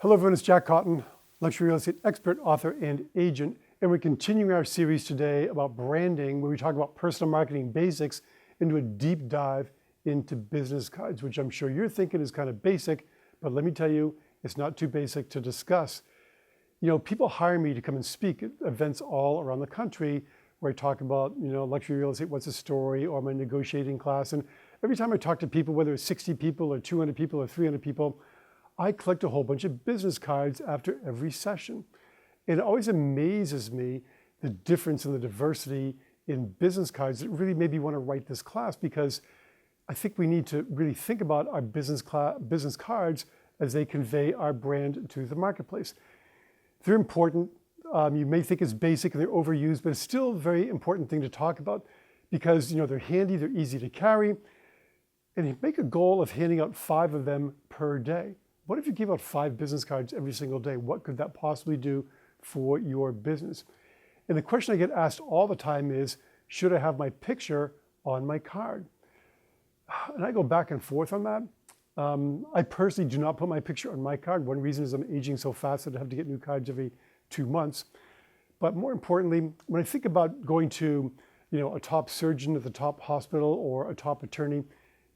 Hello everyone, it's Jack Cotton, luxury real estate expert, author, and agent. And we're continuing our series today about branding, where we talk about personal marketing basics into a deep dive into business cards, which I'm sure you're thinking is kind of basic, but let me tell you, it's not too basic to discuss. You know, people hire me to come and speak at events all around the country where I talk about, luxury real estate, what's the story, or my negotiating class. And every time I talk to people, whether it's 60 people or 200 people or 300 people, I collect a whole bunch of business cards after every session. It always amazes me the difference in the diversity in business cards that really made me want to write this class, because I think we need to really think about our business cards as they convey our brand to the marketplace. They're important. You may think it's basic and they're overused, but it's still a very important thing to talk about because they're handy, they're easy to carry, and you make a goal of handing out 5 of them per day. What if you gave out 5 business cards every single day? What could that possibly do for your business? And the question I get asked all the time is, should I have my picture on my card? And I go back and forth on that. I personally do not put my picture on my card. One reason is I'm aging so fast that I have to get new cards every 2 months. But more importantly, when I think about going to a top surgeon at the top hospital or a top attorney,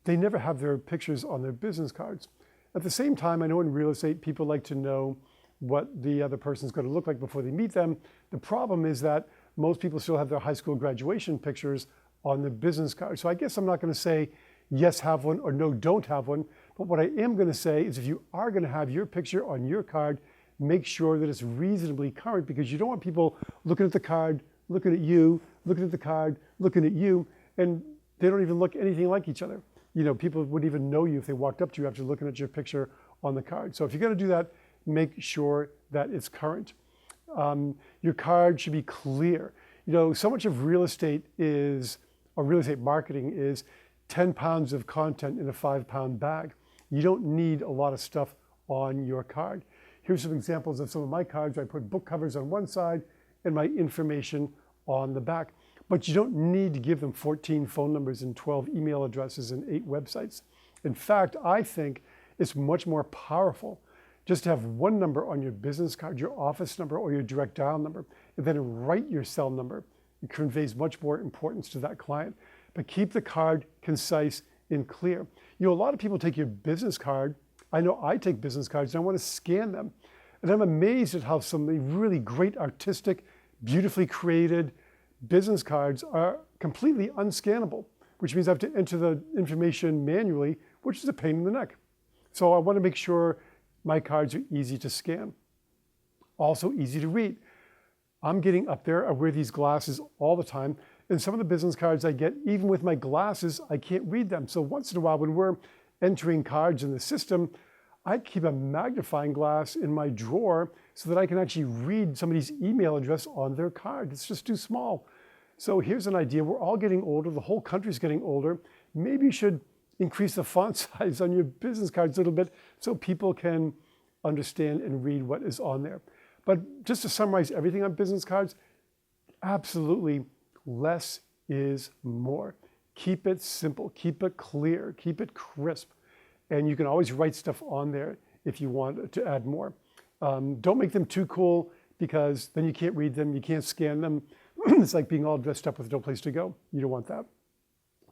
they never have their pictures on their business cards. At the same time, I know in real estate, people like to know what the other person's going to look like before they meet them. The problem is that most people still have their high school graduation pictures on their business card. So I guess I'm not going to say, yes, have one, or no, don't have one. But what I am going to say is if you are going to have your picture on your card, make sure that it's reasonably current, because you don't want people looking at the card, looking at you, looking at the card, looking at you, and they don't even look anything like each other. People wouldn't even know you if they walked up to you after looking at your picture on the card. So if you're going to do that, make sure that it's current. Your card should be clear. So much of real estate marketing is 10 pounds of content in a 5-pound bag. You don't need a lot of stuff on your card. Here's some examples of some of my cards where I put book covers on one side and my information on the back. But you don't need to give them 14 phone numbers and 12 email addresses and 8 websites. In fact, I think it's much more powerful just to have one number on your business card, your office number or your direct dial number, and then write your cell number. It conveys much more importance to that client. But keep the card concise and clear. A lot of people take your business card. I know I take business cards and I want to scan them. And I'm amazed at how some really great artistic, beautifully created business cards are completely unscannable, which means I have to enter the information manually, which is a pain in the neck. So I want to make sure my cards are easy to scan. Also easy to read. I'm getting up there. I wear these glasses all the time. And some of the business cards I get, even with my glasses, I can't read them. So once in a while, when we're entering cards in the system, I keep a magnifying glass in my drawer so that I can actually read somebody's email address on their card. It's just too small. So here's an idea. We're all getting older. The whole country's getting older. Maybe you should increase the font size on your business cards a little bit so people can understand and read what is on there. But just to summarize everything on business cards, absolutely less is more. Keep it simple, keep it clear, keep it crisp. And you can always write stuff on there if you want to add more. Don't make them too cool, because then you can't read them, you can't scan them. It's like being all dressed up with no place to go. You don't want that.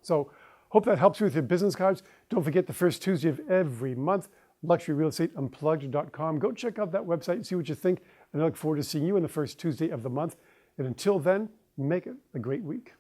So hope that helps you with your business cards. Don't forget the first Tuesday of every month, luxuryrealestateunplugged.com. Go check out that website and see what you think. And I look forward to seeing you on the first Tuesday of the month. And until then, make it a great week.